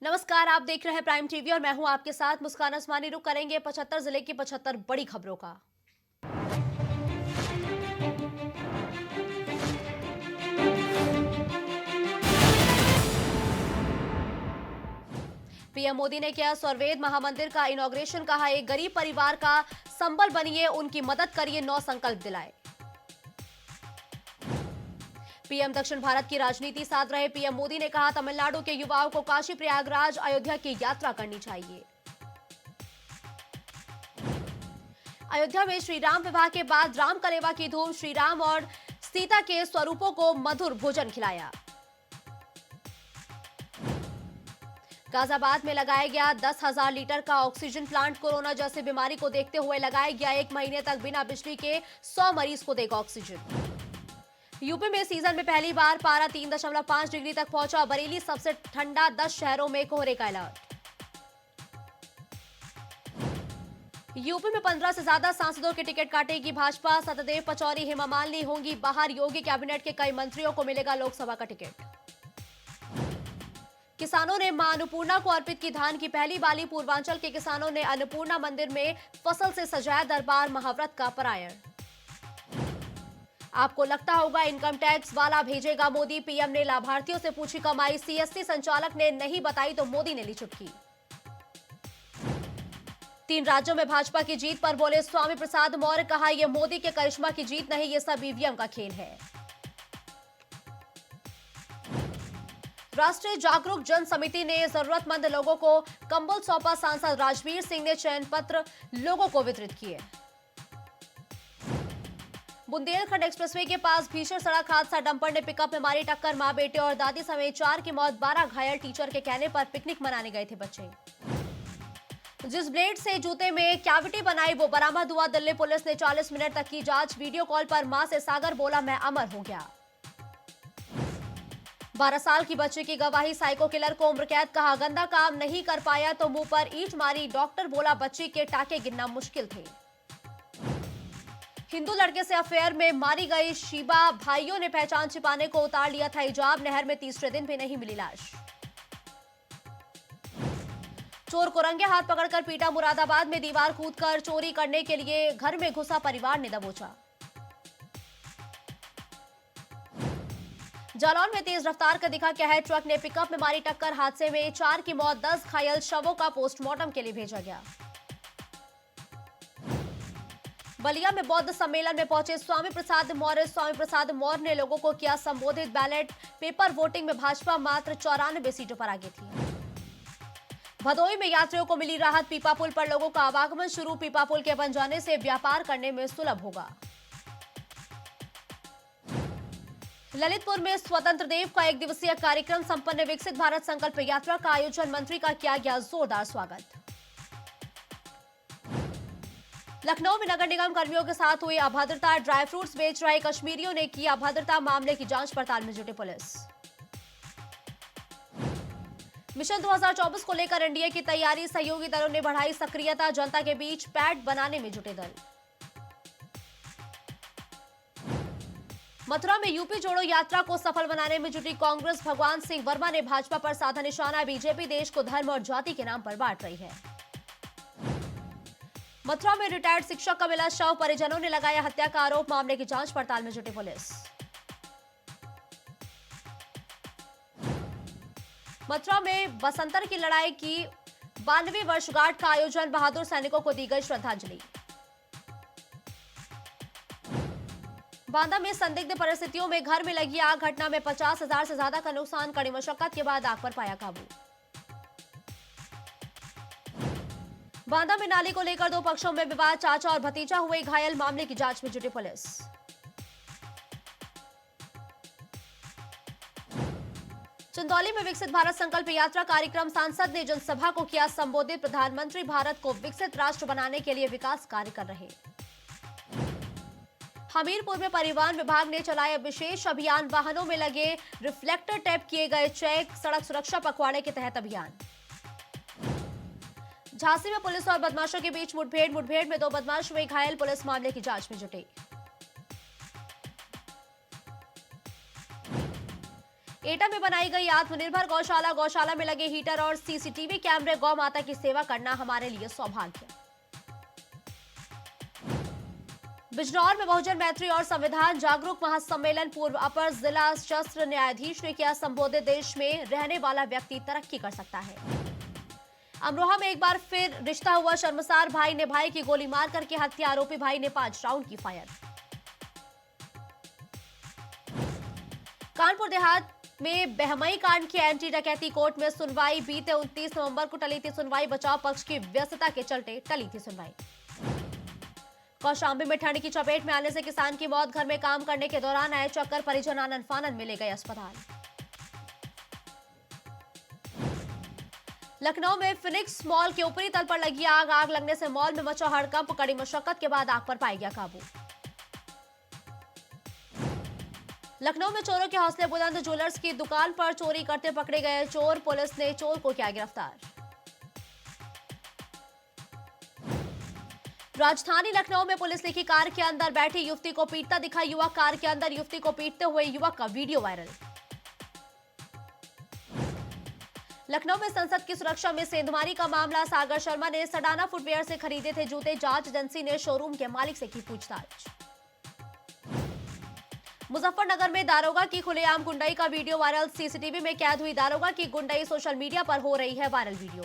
नमस्कार, आप देख रहे हैं प्राइम टीवी और मैं हूं आपके साथ मुस्कान असमानी। रुक करेंगे 75 जिले की 75 बड़ी खबरों का। पीएम मोदी ने किया स्वर्वेद महामंदिर का इनॉग्रेशन। कहा, एक गरीब परिवार का संबल बनिए, उनकी मदद करिए, 9 संकल्प दिलाए। पीएम दक्षिण भारत की राजनीति साध रहे। पीएम मोदी ने कहा, तमिलनाडु के युवाओं को काशी, प्रयागराज, अयोध्या की यात्रा करनी चाहिए। अयोध्या में श्री राम विवाह के बाद राम कलेवा की धूम। श्री राम और सीता के स्वरूपों को मधुर भोजन खिलाया। गाजियाबाद में लगाया गया 10,000 लीटर का ऑक्सीजन प्लांट। कोरोना जैसी बीमारी को देखते हुए लगाया गया। 1 महीने तक बिना बिजली के 100 मरीज को देगा ऑक्सीजन। यूपी में सीजन में पहली बार पारा 3.5 डिग्री तक पहुंचा। बरेली सबसे ठंडा, 10 शहरों में कोहरे का अलर्ट। यूपी में 15 से ज्यादा सांसदों के टिकट काटेगी भाजपा। सत्यदेव पचौरी, हेमा मालिनी होंगी बाहर। योगी कैबिनेट के कई मंत्रियों को मिलेगा लोकसभा का टिकट। किसानों ने मां अन्नपूर्णा को अर्पित की धान की पहली बाली। पूर्वांचल के किसानों ने अन्नपूर्णा मंदिर में फसल से सजाया दरबार। महाव्रत का परायण। आपको लगता होगा इनकम टैक्स वाला भेजेगा मोदी। पीएम ने लाभार्थियों से पूछी कमाई। सीएसटी संचालक ने नहीं बताई तो मोदी ने ली चुटकी। 3 राज्यों में भाजपा की जीत पर बोले स्वामी प्रसाद मौर्य। कहा, यह मोदी के करिश्मा की जीत नहीं, यह सब ईवीएम का खेल है। राष्ट्रीय जागरूक जन समिति ने जरूरतमंद लोगों को कंबल सौंपा। सांसद राजवीर सिंह ने चयन पत्र लोगों को वितरित किए। बुंदेलखंड एक्सप्रेसवे के पास भीषण सड़क हादसा। डंपर ने पिकअप में मारी टक्कर। मां, बेटे और दादी समेत 4 की मौत, 12 घायल। टीचर के कहने पर पिकनिक मनाने गए थे बच्चे। जिस ब्लेड से जूते में कैविटी बनाई वो बरामद हुआ। दिल्ली पुलिस ने 40 मिनट तक की जांच। वीडियो कॉल पर मां से सागर बोला, मैं अमर हो गया। 12 साल की बच्ची की गवाही। साइको किलर को उम्र कैद। कहा, गंदा काम नहीं कर पाया तो मुंह पर ईंट मारी। डॉक्टर बोला, बच्ची के टाके गिनना मुश्किल थे। हिंदू लड़के से अफेयर में मारी गई शीबा। भाइयों ने पहचान छिपाने को उतार लिया था हिजाब। नहर में तीसरे दिन भी नहीं मिली लाश। चोर को रंगे हाथ पकड़कर पीटा। मुरादाबाद में दीवार कूदकर चोरी करने के लिए घर में घुसा परिवार ने दबोचा। जालौन में तेज रफ्तार का दिखा क्या है। ट्रक ने पिकअप में मारी टक्कर। हादसे में 4 की मौत, 10 घायल। शवों का पोस्टमार्टम के लिए भेजा गया। बलिया में बौद्ध सम्मेलन में पहुंचे स्वामी प्रसाद मौर्य। स्वामी प्रसाद मौर्य ने लोगों को किया संबोधित। बैलेट पेपर वोटिंग में भाजपा मात्र 94 सीटों पर आगे थी। भदोई में यात्रियों को मिली राहत। पीपा पुल पर लोगों का आवागमन शुरू। पीपा पुल के बन जाने से व्यापार करने में सुलभ होगा। ललितपुर में स्वतंत्र देव का 1 दिवसीय कार्यक्रम संपन्न। विकसित भारत संकल्प यात्रा का आयोजन। मंत्री का किया गया जोरदार स्वागत। लखनऊ में नगर निगम कर्मियों के साथ हुई अभद्रता। ड्राई फ्रूट्स बेच रहे कश्मीरियों ने की अभद्रता। मामले की जांच पड़ताल में जुटी पुलिस। मिशन 2024 को लेकर एनडीए की तैयारी। सहयोगी दलों ने बढ़ाई सक्रियता। जनता के बीच पैड बनाने में जुटे दल। मथुरा में यूपी जोड़ो यात्रा को सफल बनाने में जुटी कांग्रेस। भगवान सिंह वर्मा ने भाजपा पर साधा निशाना। बीजेपी देश को धर्म और जाति के नाम पर बांट रही है। मथुरा में रिटायर्ड शिक्षक का मिला शव। परिजनों ने लगाया हत्या का आरोप। मामले की जांच पड़ताल में जुटी पुलिस। मथुरा में बसंतर की लड़ाई की 92वीं वर्षगांठ का आयोजन। बहादुर सैनिकों को दी गई श्रद्धांजलि। बांदा में संदिग्ध परिस्थितियों में घर में लगी आग। घटना में 50,000 से ज्यादा का नुकसान। कड़ी मशक्कत के बाद आग पर पाया काबू। बांदा में नाली को लेकर 2 पक्षों में विवाद। चाचा और भतीजा हुए घायल। मामले की जांच में जुटी पुलिस। चंदौली में विकसित भारत संकल्प यात्रा कार्यक्रम। सांसद ने जनसभा को किया संबोधित। प्रधानमंत्री भारत को विकसित राष्ट्र बनाने के लिए विकास कार्य कर रहे। हमीरपुर में परिवहन विभाग ने चलाया विशेष अभियान। वाहनों में लगे रिफ्लेक्टर टेप किए गए चेक। सड़क सुरक्षा पखवाड़े के तहत अभियान। झांसी में पुलिस और बदमाशों के बीच मुठभेड़ में 2 बदमाश हुए घायल। पुलिस मामले की जांच में जुटी। एटा में बनाई गई आत्मनिर्भर गौशाला, गौशाला में लगे हीटर और सीसीटीवी कैमरे, गौ माता की सेवा करना हमारे लिए सौभाग्य। बिजनौर में बहुजन मैत्री और संविधान जागरूक महासम्मेलन, पूर्व अपर जिला सशस्त्र न्यायाधीश ने किया संबोधित, देश में रहने वाला व्यक्ति तरक्की कर सकता है। अमरोहा में एक बार फिर रिश्ता हुआ शर्मसार, भाई ने भाई की गोली मार करके हत्या, आरोपी भाई ने 5 राउंड की फायर। कानपुर देहात में बहमई कांड की एंटी डकैती कोर्ट में सुनवाई, बीते 29 नवंबर को टली थी सुनवाई, बचाव पक्ष की व्यस्तता के चलते टली थी सुनवाई। कौशाम्बी में ठंड की चपेट में आने से किसान की मौत, घर में काम करने के दौरान आए चक्कर, परिजन आनन फानन में ले गए अस्पताल। लखनऊ में फिनिक्स मॉल के ऊपरी तल पर लगी आग, आग लगने से मॉल में मचा हड़कंप, कड़ी मशक्कत के बाद आग पर पाया गया काबू। लखनऊ में चोरों के हौसले बुलंद, ज्वेलर्स की दुकान पर चोरी करते पकड़े गए चोर, पुलिस ने चोर को किया गिरफ्तार। राजधानी लखनऊ में पुलिस लिखी कार के अंदर बैठी युवती को पीटता दिखा युवक, कार के अंदर युवती को पीटते हुए युवक का वीडियो वायरल। लखनऊ में संसद की सुरक्षा में सेंधमारी का मामला, सागर शर्मा ने सडाना फुटवेयर से खरीदे थे जूते, जांच एजेंसी ने शोरूम के मालिक से की पूछताछ। मुजफ्फरनगर में दारोगा की खुलेआम गुंडाई का वीडियो वायरल, सीसीटीवी में कैद हुई दारोगा की गुंडाई, सोशल मीडिया पर हो रही है वायरल वीडियो।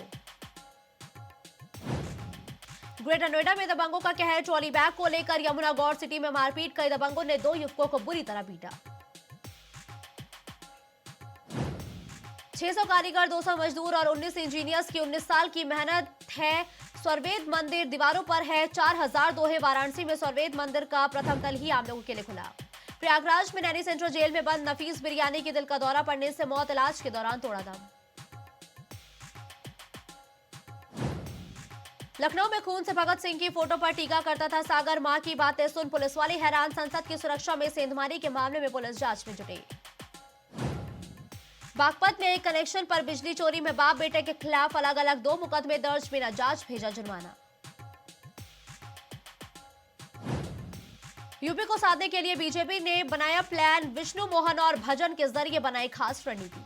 ग्रेटर नोएडा में दबंगों का कहर, ट्रॉली बैग को लेकर यमुना गौड़ सिटी में मारपीट, कई दबंगों ने 2 युवकों को बुरी तरह पीटा। 600 कारीगर, 200 मजदूर और 19 इंजीनियर्स की 19 साल की मेहनत है। स्वर्वेद मंदिर दीवारों पर है, 4000 दोहे। वाराणसी में स्वर्वेद मंदिर का प्रथम तल ही आम लोगों के लिए खुला। प्रयागराज में नैनी सेंट्रल जेल में बंद नफीस बिरयानी की दिल का दौरा पड़ने से मौत, इलाज के दौरान तोड़ा दम। लखनऊ में खून से भगत सिंह की फोटो पर टीका करता था सागर, मां की बातें सुन पुलिस वाले हैरान, संसद की सुरक्षा में सेंधमारी के मामले में पुलिस जांच में जुटी। बागपत में एक कनेक्शन पर बिजली चोरी में बाप बेटे के खिलाफ अलग अलग 2 मुकदमे दर्ज, बिना जांच भेजा जुर्माना। यूपी को साधने के लिए बीजेपी ने बनाया प्लान, विष्णु मोहन और भजन के जरिए बनाई खास रणनीति।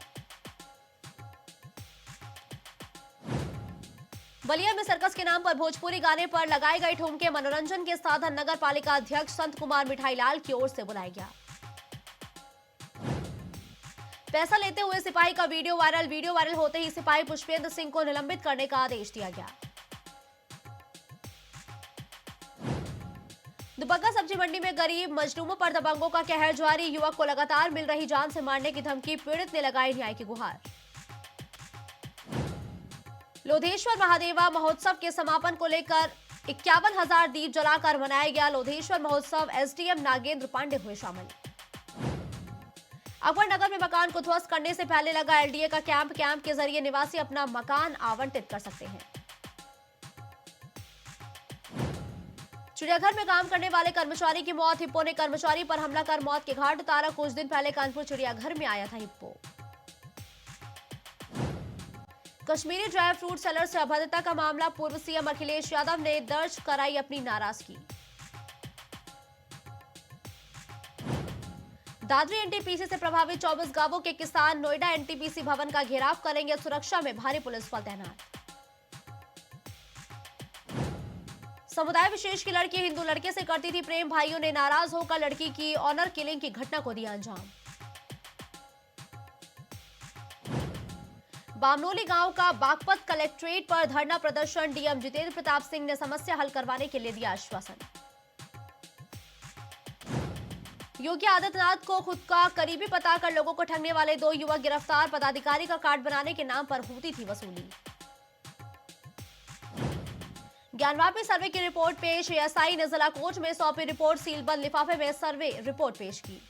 बलिया में सर्कस के नाम पर भोजपुरी गाने पर लगाए गए ठुमके, मनोरंजन के साधन नगर पालिका अध्यक्ष संत कुमार मिठाई लाल की ओर से बुलाया गया। पैसा लेते हुए सिपाही का वीडियो वायरल होते ही सिपाही पुष्पेंद्र सिंह को निलंबित करने का आदेश दिया गया। दुबग्गा सब्जी मंडी में गरीब मजलूमों पर दबंगों का कहर जारी, युवक को लगातार मिल रही जान से मारने की धमकी, पीड़ित ने लगाई न्याय की गुहार। लोधेश्वर महादेवा महोत्सव के समापन को लेकर 51,000 दीप जलाकर मनाया गया लोधेश्वर महोत्सव, एसडीएम नागेंद्र पांडे हुए शामिल। अकबर नगर में मकान को ध्वस्त करने से पहले लगा एलडीए का कैंप के जरिए निवासी अपना मकान आवंटित कर सकते हैं। चिड़ियाघर में काम करने वाले कर्मचारी की मौत, हिप्पो ने कर्मचारी पर हमला कर मौत के घाट उतारा, कुछ दिन पहले कानपुर चिड़ियाघर में आया था hippo. Kashmiri dry fruit seller से अभद्रता का मामला, पूर्व सीएम अखिलेश यादव ने दर्ज कराई अपनी नाराजगी। दादरी एनटीपीसी से प्रभावित 24 गांवों के किसान नोएडा एनटीपीसी भवन का घेराव करेंगे, सुरक्षा में भारी पुलिस बल तैनात। समुदाय विशेष की लड़की हिंदू लड़के से करती थी प्रेम, भाइयों ने नाराज होकर लड़की की ऑनर किलिंग की घटना को दिया अंजाम। बामनोली गांव का बागपत कलेक्ट्रेट पर धरना प्रदर्शन, डीएम जितेंद्र प्रताप सिंह ने समस्या हल करवाने के लिए दिया आश्वासन। योगी आदित्यनाथ को खुद का करीबी बताकर लोगों को ठगने वाले 2 युवक गिरफ्तार, पदाधिकारी का कार्ड बनाने के नाम पर होती थी वसूली। ज्ञानवापी सर्वे की रिपोर्ट पेश, एएसआई ने जिला कोर्ट में सौंपी रिपोर्ट, सीलबंद लिफाफे में सर्वे रिपोर्ट पेश की।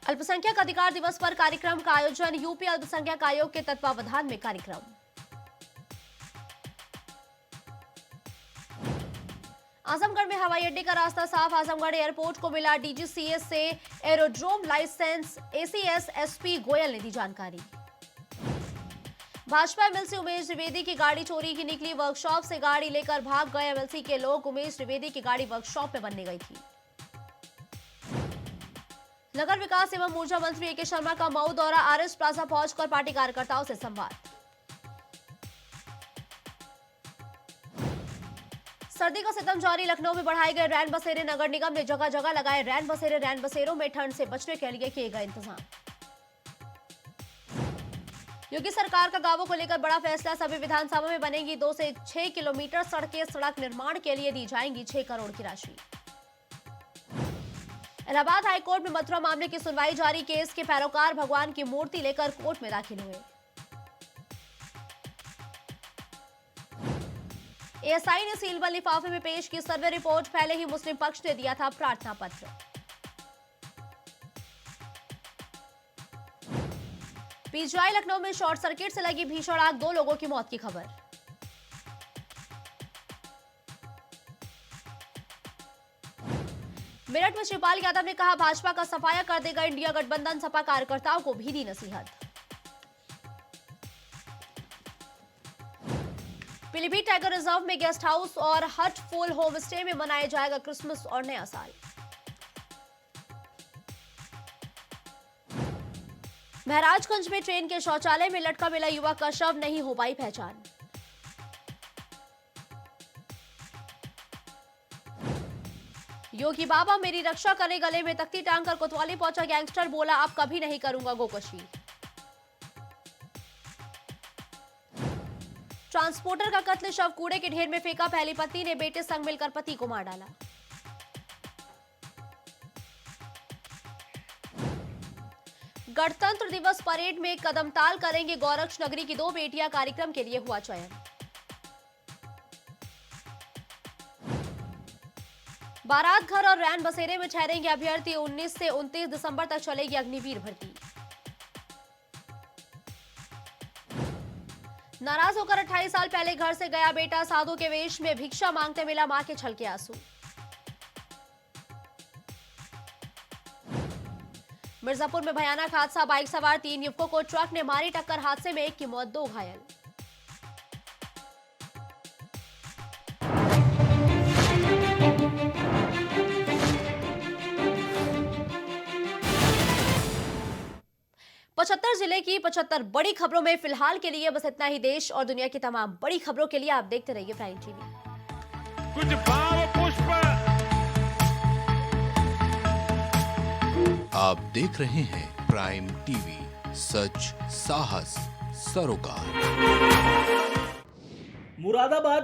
अल्पसंख्यक अधिकार दिवस पर कार्यक्रम का आयोजन, यूपी अल्पसंख्यक आयोग के तत्वावधान में कार्यक्रम। आजमगढ़ में हवाई अड्डे का रास्ता साफ, आजमगढ़ एयरपोर्ट को मिला डीजीसीए से aerodrome licence, ACS SP Goyal ने दी जानकारी। भाजपा एमएलसी उमेश द्विवेदी की गाड़ी चोरी की निकली, वर्कशॉप से गाड़ी लेकर भाग गए एमएलसी के लोग, उमेश द्विवेदी की गाड़ी वर्कशॉप में बनने गई थी। नगर विकास एवं ऊर्जा मंत्री ए.के. शर्मा का मऊ दौरा, आरएस प्लाजा पहुंचकर पार्टी कार्यकर्ताओं से संवाद। सर्दी का सितम जारी, लखनऊ में बढ़ाए गए रैन बसेरे, नगर निगम ने जगह जगह लगाए रैन बसेरे। रैन बसेरों में ठंड से बचने के लिए किए गए इंतजाम। योगी सरकार का गांवों को लेकर बड़ा फैसला, सभी विधानसभा में बनेगी 2 से 6 किलोमीटर सड़कें, सड़क निर्माण के लिए दी जाएंगी 6 करोड़ की राशि। इलाहाबाद हाईकोर्ट में मथुरा मामले की सुनवाई जारी, केस के पैरोकार भगवान की मूर्ति लेकर कोर्ट में दाखिल हुए। एएसआई ने सीलबंद लिफाफे में पेश की सर्वे रिपोर्ट, पहले ही मुस्लिम पक्ष ने दिया था प्रार्थना पत्र। पीजीआई लखनऊ में शॉर्ट सर्किट से लगी भीषण आग, 2 लोगों की मौत की खबर। मेरठ में शिवपाल यादव ने कहा, भाजपा का सफाया कर देगा इंडिया गठबंधन, सपा कार्यकर्ताओं को भी दी नसीहत। पीलीभीत टाइगर रिजर्व में गेस्ट हाउस और हट फुल होम स्टे में मनाया जाएगा क्रिसमस और नया साल। महाराजगंज में ट्रेन के शौचालय में लटका मिला युवक का शव, नहीं हो पाई पहचान। योगी बाबा मेरी रक्षा करने गले में तख्ती टांग कर कोतवाली पहुंचा गैंगस्टर, बोला अब कभी नहीं करूंगा गोकशी। ट्रांसपोर्टर का कत्ल, शव कूड़े के ढेर में फेंका, पहली पत्नी ने बेटे संग मिलकर पति को मार डाला। गणतंत्र दिवस परेड में कदमताल करेंगे गौरक्ष नगरी की 2 बेटियां, कार्यक्रम के लिए हुआ चयन। बारात घर और रैन बसेरे में ठहरेंगे अभ्यर्थी, 19 से 29 दिसंबर तक चलेगी अग्निवीर भर्ती। नाराज होकर 28 साल पहले घर से गया बेटा, साधु के वेश में भिक्षा मांगते मिला, मां के छलके आंसू। मिर्जापुर में भयानक हादसा, बाइक सवार 3 युवकों को ट्रक ने मारी टक्कर, हादसे में 1 की मौत, 2 घायल। पचहत्तर जिले की 75 बड़ी खबरों में फिलहाल के लिए बस इतना ही। देश और दुनिया की तमाम बड़ी खबरों के लिए आप देखते रहिए प्राइम टीवी। कुछ भाव पुष्प। आप देख रहे हैं प्राइम टीवी, सच साहस सरोकार। मुरादाबाद